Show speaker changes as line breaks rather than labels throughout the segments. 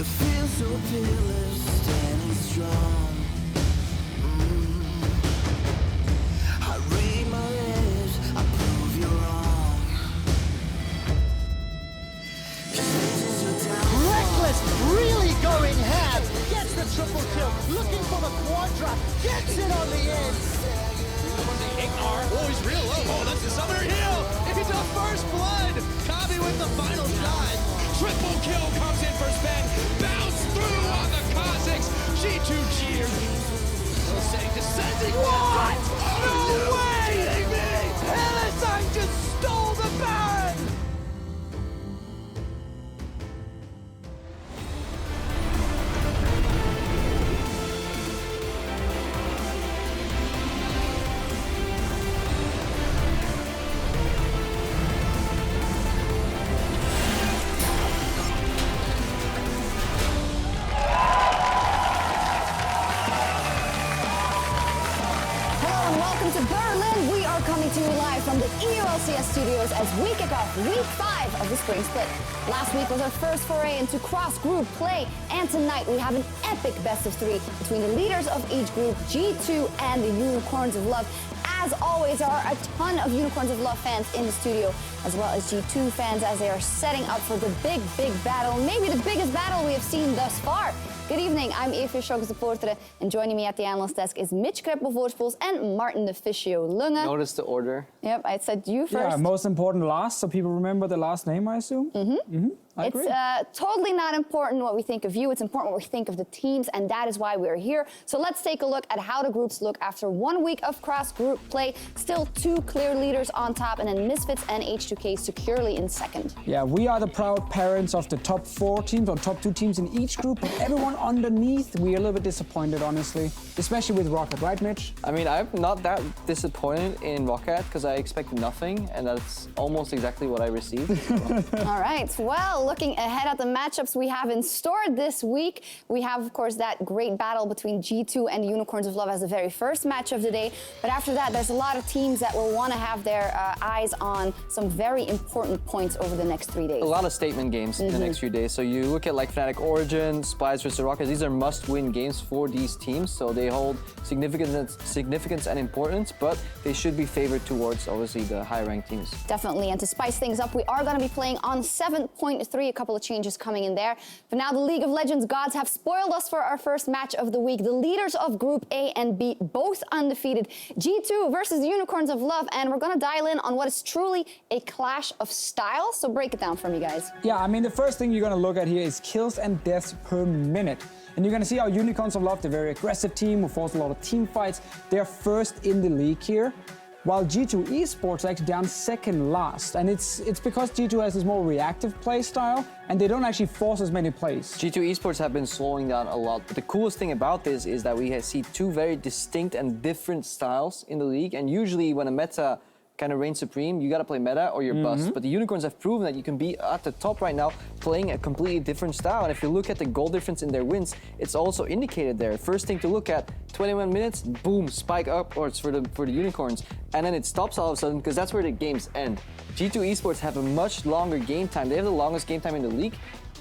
You feel so fearless, standing strong. I read my lips, I prove you wrong.
Reckless, really going ham. Gets the triple kill, looking for the quadra, gets it on the end.
Ignar. Oh, he's real low. Oh, that's the summoner heal. It's a first blood. Kabi with the final shot. Triple kill comes in for Sven. Bounce through on the Cossacks. G2 cheers. Descending.
What?
Oh,
No way!
kidding me?
Hellesang just stole the Baron!
Welcome to Berlin. We are coming to you live from the EU LCS studios as we kick off week 5 of the spring split. Last week was our first foray into cross-group play, and tonight we have an epic best of 3 between the leaders of each group, G2 and the Unicorns of Love. As always, there are a ton of Unicorns of Love fans in the studio, as well as G2 fans as they are setting up for the big battle, maybe the biggest battle we have seen thus far. Good evening, I'm EpicSkillshot supporter, and joining me at the analyst desk is Mitch Kreppel-Voorspools and Martin de Fiscio Lunge.
Notice the order.
Yep, I said you first.
Yeah, most important last, so people remember the last name, I assume. I agree.
It's totally not important what we think of you, it's important what we think of the teams, and that is why we're here. So let's take a look at how the groups look after 1 week of cross-group play. Still 2 clear leaders on top, and then Misfits and H2K securely in second.
Yeah, we are the proud parents of the top 4 teams, or top 2 teams in each group, but everyone underneath, we're a little bit disappointed, honestly, especially with Rocket, right, Mitch?
I mean, I'm not that disappointed in Rocket because I expected nothing, and that's almost exactly what I received.
All right, well, looking ahead at the matchups we have in store this week, we have, of course, that great battle between G2 and the Unicorns of Love as the very first match of the day. But after that, there's a lot of teams that will want to have their eyes on some very important points over the next 3 days.
A lot of statement games in the next few days. So you look at like Fnatic Origin, Spies vs. Rockets, these are must-win games for these teams. So they hold significance and importance, but they should be favored towards, obviously, the high-ranked teams.
Definitely, and to spice things up, we are going to be playing on 7.3, a couple of changes coming in there. But now the League of Legends gods have spoiled us for our first match of the week. The leaders of Group A and B, both undefeated. G2 versus the Unicorns of Love, and we're going to dial in on what is truly a clash of styles. So break it down for me, guys.
Yeah, I mean, the first thing you're going to look at here is kills and deaths per minute. And you're going to see our Unicorns of Love, the very aggressive team who force a lot of team fights. They're first in the league here, while G2 Esports are actually down second last. And it's because G2 has this more reactive play style, and they don't actually force as many plays.
G2 Esports have been slowing down a lot, but the coolest thing about this is that we see 2 very distinct and different styles in the league, and usually when a meta kind of reigns supreme, you got to play meta or you're bust. But the Unicorns have proven that you can be at the top right now playing a completely different style. And if you look at the goal difference in their wins, it's also indicated there. First thing to look at, 21 minutes, boom, spike upwards for the Unicorns. And then it stops all of a sudden because that's where the games end. G2 Esports have a much longer game time. They have the longest game time in the league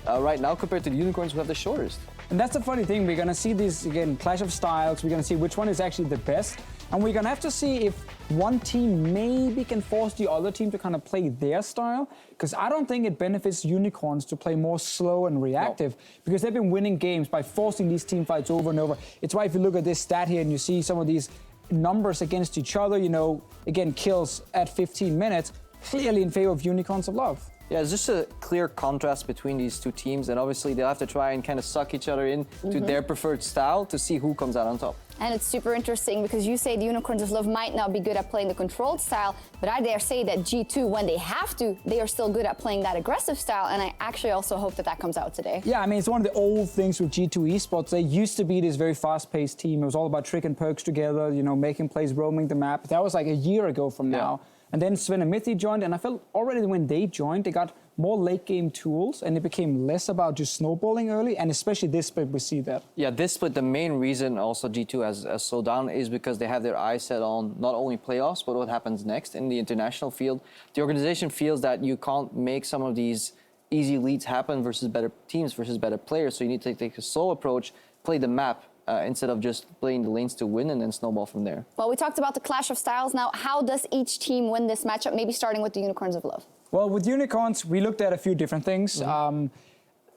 right now compared to the Unicorns who have the shortest.
And that's the funny thing. We're going to see this, again, clash of styles. We're going to see which one is actually the best. And we're going to have to see if one team maybe can force the other team to kind of play their style. Because I don't think it benefits Unicorns to play more slow and reactive. Because they've been winning games by forcing these team fights over and over. It's why if you look at this stat here and you see some of these numbers against each other, you know, again, kills at 15 minutes, clearly in favor of Unicorns of Love.
Yeah, it's just a clear contrast between these 2 teams, and obviously they'll have to try and kind of suck each other in to their preferred style to see who comes out on top.
And it's super interesting because you say the Unicorns of Love might not be good at playing the controlled style, but I dare say that G2, when they have to, they are still good at playing that aggressive style, and I actually also hope that that comes out today.
Yeah, I mean, it's one of the old things with G2 Esports. They used to be this very fast-paced team. It was all about trick and perks together, you know, making plays, roaming the map. That was like a year ago from now. And then Sven and Mithy joined, and I felt already when they joined, they got more late game tools, and it became less about just snowballing early, and especially this split, we see that.
Yeah, this split, the main reason also G2 has slowed down is because they have their eyes set on not only playoffs, but what happens next in the international field. The organization feels that you can't make some of these easy leads happen versus better teams versus better players. So you need to take a slow approach, play the map instead of just playing the lanes to win and then snowball from there.
Well, we talked about the clash of styles. Now, how does each team win this matchup? Maybe starting with the Unicorns of Love.
Well, with Unicorns, we looked at a few different things.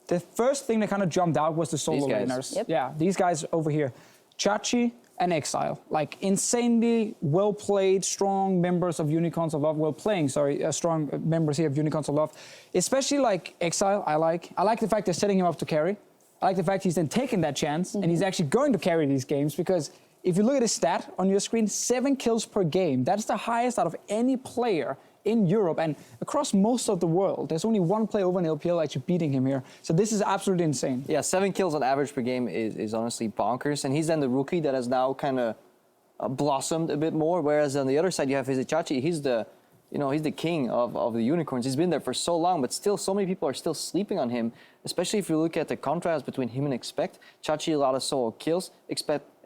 The first thing that kind of jumped out was the solo
These guys.
laners.
Yep.
Yeah, these guys over here. Chachi and Exile, like insanely well-played, strong members of Unicorns of Love. Strong members here of Unicorns of Love. Especially like Exile, I like. I like the fact they're setting him up to carry. I like the fact he's then taking that chance and he's actually going to carry these games, because if you look at his stat on your screen, 7 kills per game. That's the highest out of any player in Europe and across most of the world. There's only one player over in LPL actually beating him here. So this is absolutely insane.
Yeah, 7 kills on average per game is honestly bonkers. And he's then the rookie that has now kind of blossomed a bit more. Whereas on the other side, you have Chachi. He's the king of the Unicorns. He's been there for so long, but still so many people are still sleeping on him, especially if you look at the contrast between him and Expect. Chachi, a lot of solo kills.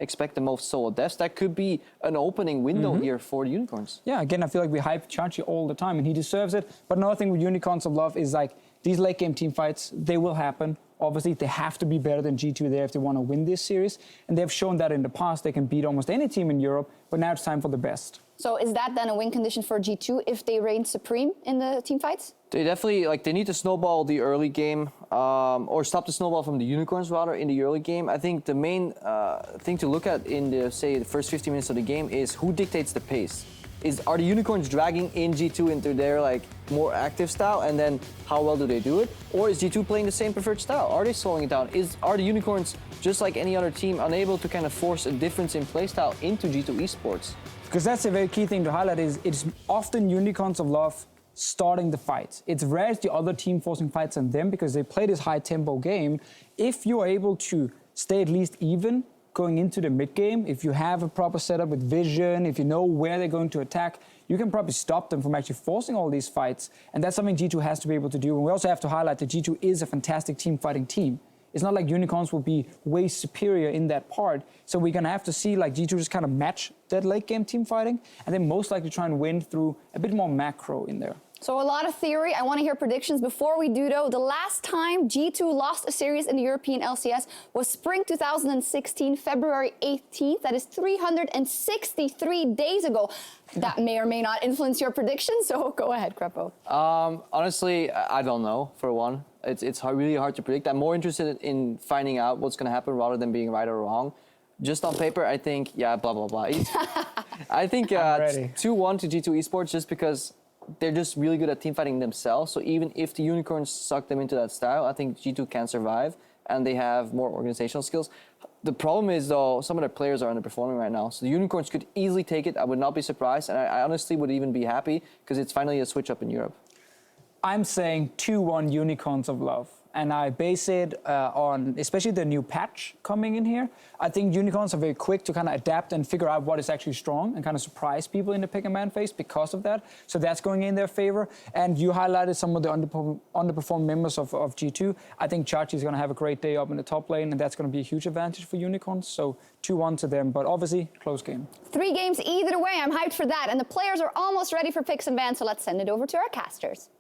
Expect the most solo deaths. That could be an opening window here for the Unicorns.
Yeah, again, I feel like we hype Chachi all the time, and he deserves it. But another thing with Unicorns of Love is like these late game team fights, they will happen. Obviously, they have to be better than G2 there if they want to win this series. And they've shown that in the past. They can beat almost any team in Europe, but now it's time for the best.
So is that then a win condition for G2 if they reign supreme in the team fights?
They definitely, they need to snowball the early game, or stop the snowball from the Unicorns, rather, in the early game. I think the main thing to look at in the first 50 minutes of the game is who dictates the pace. Are the Unicorns dragging in G2 into their, more active style, and then how well do they do it? Or is G2 playing the same preferred style? Are they slowing it down? Are the Unicorns, just like any other team, unable to kind of force a difference in playstyle into G2 esports?
Because that's a very key thing to highlight is it's often Unicorns of Love starting the fights. It's rare it's the other team forcing fights on them because they play this high tempo game. If you're able to stay at least even going into the mid game, if you have a proper setup with vision, if you know where they're going to attack, you can probably stop them from actually forcing all these fights. And that's something G2 has to be able to do. And we also have to highlight that G2 is a fantastic team fighting team. It's not like Unicorns will be way superior in that part. So we're going to have to see G2 just kind of match that late game team fighting and then most likely try and win through a bit more macro in there.
So a lot of theory. I want to hear predictions. Before we do, though, the last time G2 lost a series in the European LCS was Spring 2016, February 18th. That is 363 days ago. That may or may not influence your predictions, so go ahead, Crepo.
Honestly, I don't know, for one. It's really hard to predict. I'm more interested in finding out what's going to happen rather than being right or wrong. Just on paper, I think, blah, blah, blah. I think 2-1 to G2 Esports just because they're just really good at team fighting themselves. So even if the Unicorns suck them into that style, I think G2 can survive, and they have more organizational skills. The problem is, though, some of their players are underperforming right now. So the Unicorns could easily take it. I would not be surprised, and I honestly would even be happy because it's finally a switch up in Europe.
I'm saying 2-1 Unicorns of Love. And I base it on especially the new patch coming in here. I think Unicorns are very quick to kind of adapt and figure out what is actually strong and kind of surprise people in the pick and ban phase because of that. So that's going in their favor. And you highlighted some of the underperformed members of G2. I think Chachi is going to have a great day up in the top lane, and that's going to be a huge advantage for Unicorns. So 2-1 to them, but obviously close game.
3 games either way. I'm hyped for that. And the players are almost ready for picks and bans, so let's send it over to our casters.